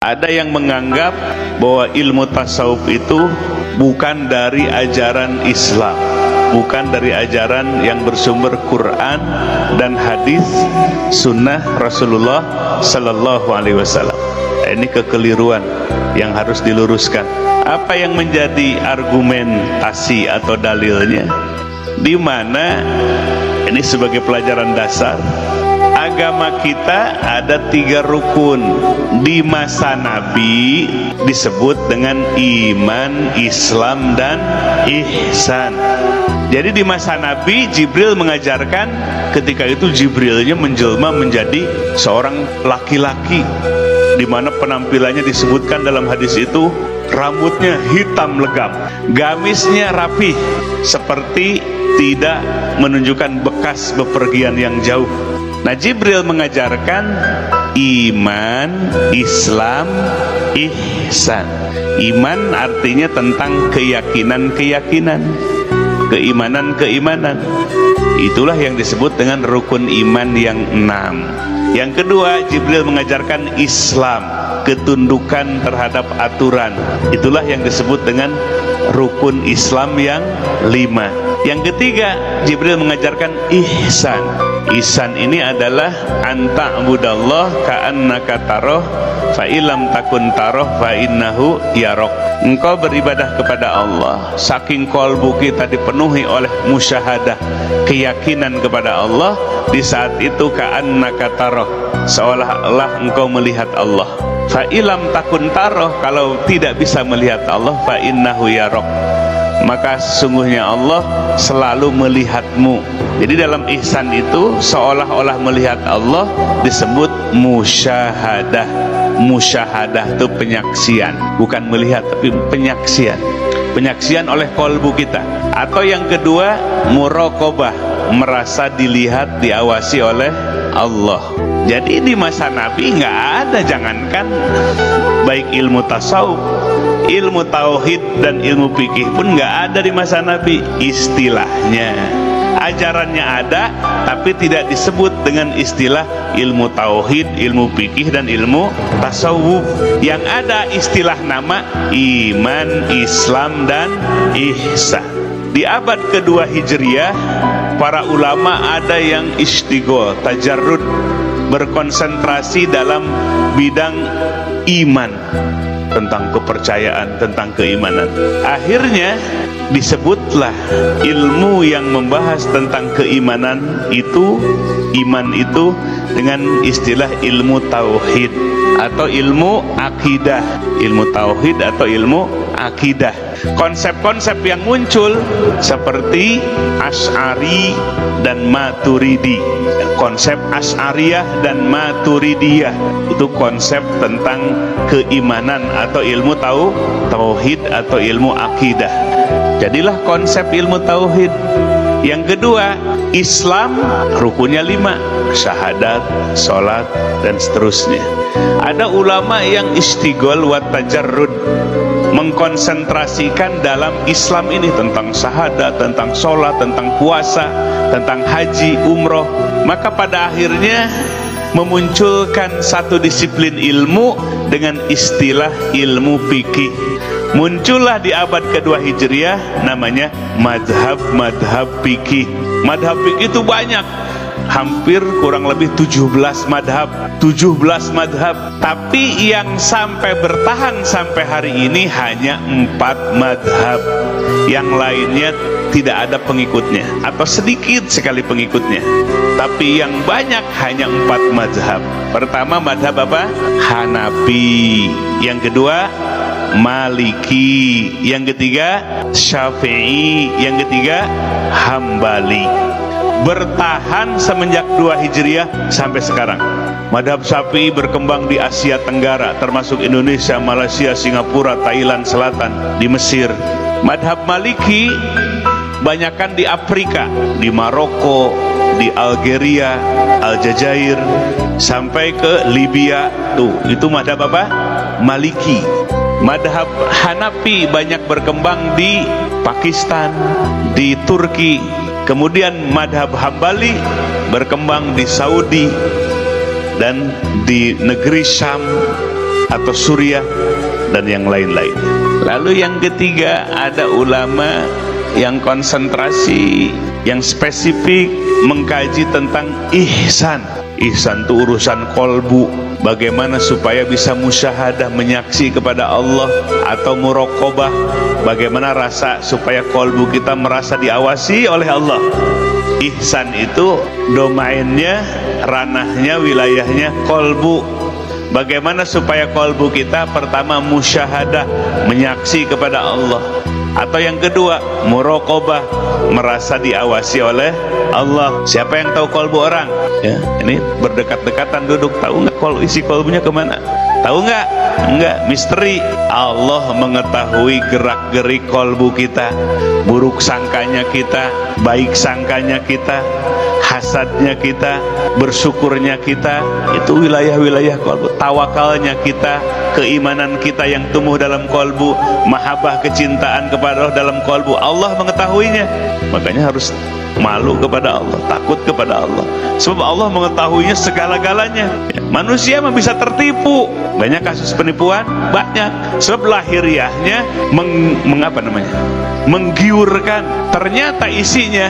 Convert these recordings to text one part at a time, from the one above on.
Ada yang menganggap bahwa ilmu tasawuf itu bukan dari ajaran Islam, bukan dari ajaran yang bersumber Quran dan hadis sunnah Rasulullah Sallallahu Alaihi Wasallam. Ini kekeliruan yang harus diluruskan. Apa yang menjadi argumentasi atau dalilnya? Di mana ini sebagai pelajaran dasar, agama kita ada 3 rukun. Di masa Nabi disebut dengan iman, Islam, dan ihsan. Jadi di masa Nabi Jibril mengajarkan, ketika itu Jibrilnya menjelma menjadi seorang laki-laki, di mana penampilannya disebutkan dalam hadis itu rambutnya hitam legam, gamisnya rapih, seperti tidak menunjukkan bekas bepergian yang jauh. Nah, Jibril mengajarkan iman, Islam, ihsan. Iman artinya tentang keyakinan-keyakinan, keimanan-keimanan. Itulah yang disebut dengan rukun iman yang 6. Yang kedua, Jibril mengajarkan Islam, ketundukan terhadap aturan. Itulah yang disebut dengan rukun Islam yang 5. Yang ketiga, Jibril mengajarkan ihsan. Ihsan ini adalah anta'budallah ka'annaka taroh fa ilam takun taroh fa innahu yarok. Engkau beribadah kepada Allah saking qalbu kita dipenuhi oleh musyahadah, keyakinan kepada Allah. Di saat itu ka'annaka taroh, seolah-olah engkau melihat Allah. Fa ilam takun taroh, kalau tidak bisa melihat Allah, fa innahu yarok, maka sesungguhnya Allah selalu melihatmu. Jadi dalam ihsan itu seolah-olah melihat Allah disebut musyahadah. Musyahadah itu penyaksian, bukan melihat tapi penyaksian. Penyaksian oleh kolbu kita. Atau yang kedua, muraqabah, merasa dilihat, diawasi oleh Allah. Jadi di masa Nabi nggak ada, jangankan baik ilmu tasawuf, ilmu tauhid dan ilmu fikih pun nggak ada di masa Nabi. Istilahnya, ajarannya ada, tapi tidak disebut dengan istilah ilmu tauhid, ilmu fikih, dan ilmu tasawuf. Yang ada istilah nama iman, Islam, dan ihsan. Di abad kedua Hijriah, para ulama ada yang istighol, tajarrud, berkonsentrasi dalam bidang iman, tentang kepercayaan, tentang keimanan. Akhirnya disebutlah ilmu yang membahas tentang keimanan itu, iman itu, dengan istilah ilmu tauhid atau ilmu akidah. Ilmu tauhid atau ilmu akidah. Konsep-konsep yang muncul seperti Asy'ari dan Maturidi. Konsep Asy'ariyah dan Maturidiyah itu konsep tentang keimanan atau ilmu tauhid atau ilmu akidah. Jadilah konsep ilmu tauhid. Yang kedua, Islam rukunnya 5, syahadat, sholat, dan seterusnya. Ada ulama yang istighol wa tajarrud, mengkonsentrasikan dalam Islam ini tentang syahadat, tentang sholat, tentang puasa, tentang haji, umroh. Maka pada akhirnya memunculkan satu disiplin ilmu dengan istilah ilmu fikih. Muncullah di abad kedua Hijriah namanya madhab fikih. Madhab fikih itu banyak, hampir kurang lebih 17 madhab. Tapi yang sampai bertahan sampai hari ini hanya 4 madhab. Yang lainnya tidak ada pengikutnya atau sedikit sekali pengikutnya. Tapi yang banyak hanya 4 madhab. Pertama madhab apa? Hanafi. Yang kedua Maliki. Yang ketiga Syafi'i. Yang ketiga Hambali. Bertahan semenjak 2 Hijriah sampai sekarang. Madhab Syafi'i berkembang di Asia Tenggara, termasuk Indonesia, Malaysia, Singapura, Thailand Selatan, di Mesir. Madhab Maliki banyakkan di Afrika, di Maroko, di Algeria, Aljazair, sampai ke Libya. Tuh, itu madhab apa? Maliki. Madhab Hanafi banyak berkembang di Pakistan, di Turki. Kemudian madhab Hambali berkembang di Saudi dan di negeri Syam, atau Suriah dan yang lain-lain. Lalu yang ketiga, ada ulama yang konsentrasi, yang spesifik mengkaji tentang ihsan. Ihsan itu urusan kolbu, bagaimana supaya bisa musyahadah, menyaksi kepada Allah, atau muraqabah, bagaimana rasa supaya kolbu kita merasa diawasi oleh Allah. Ihsan itu domainnya, ranahnya, wilayahnya kolbu. Bagaimana supaya kolbu kita pertama musyahadah, menyaksi kepada Allah, atau yang kedua muraqabah, merasa diawasi oleh Allah. Siapa yang tahu kolbu orang? Ya, ini berdekat-dekatan duduk, tahu nggak isi kolbunya kemana? Tahu nggak? Enggak, misteri. Allah mengetahui gerak-gerik kolbu kita, buruk sangkanya kita, baik sangkanya kita, hasadnya kita, bersyukurnya kita. Itu wilayah-wilayah kolbu. Tawakalnya kita, keimanan kita yang tumbuh dalam kolbu, mahabbah, kecintaan kepada Allah dalam kolbu, Allah mengetahuinya. Makanya harus malu kepada Allah, takut kepada Allah, sebab Allah mengetahuinya segala-galanya. Manusia mah bisa tertipu, banyak kasus penipuan, banyak, sebab lahiriahnya menggiurkan, ternyata isinya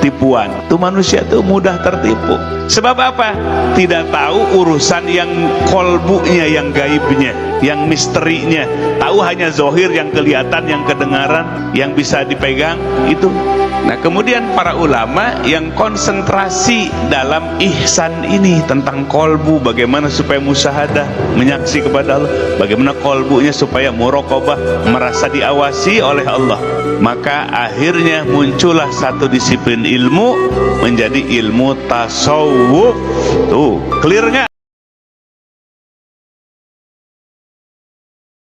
tipuan. Itu manusia tuh mudah tertipu. Sebab apa? Tidak tahu urusan yang kolbunya, yang gaibnya, yang misterinya. Tahu hanya zohir, yang kelihatan, yang kedengaran, yang bisa dipegang, itu. Nah, kemudian para ulama yang konsentrasi dalam ihsan ini tentang kolbu, bagaimana supaya musyahadah, menyaksi kepada Allah, bagaimana kolbunya supaya muraqabah, merasa diawasi oleh Allah. Maka akhirnya muncullah satu disiplin ilmu menjadi ilmu tasawuf. Tuh, clear nggak?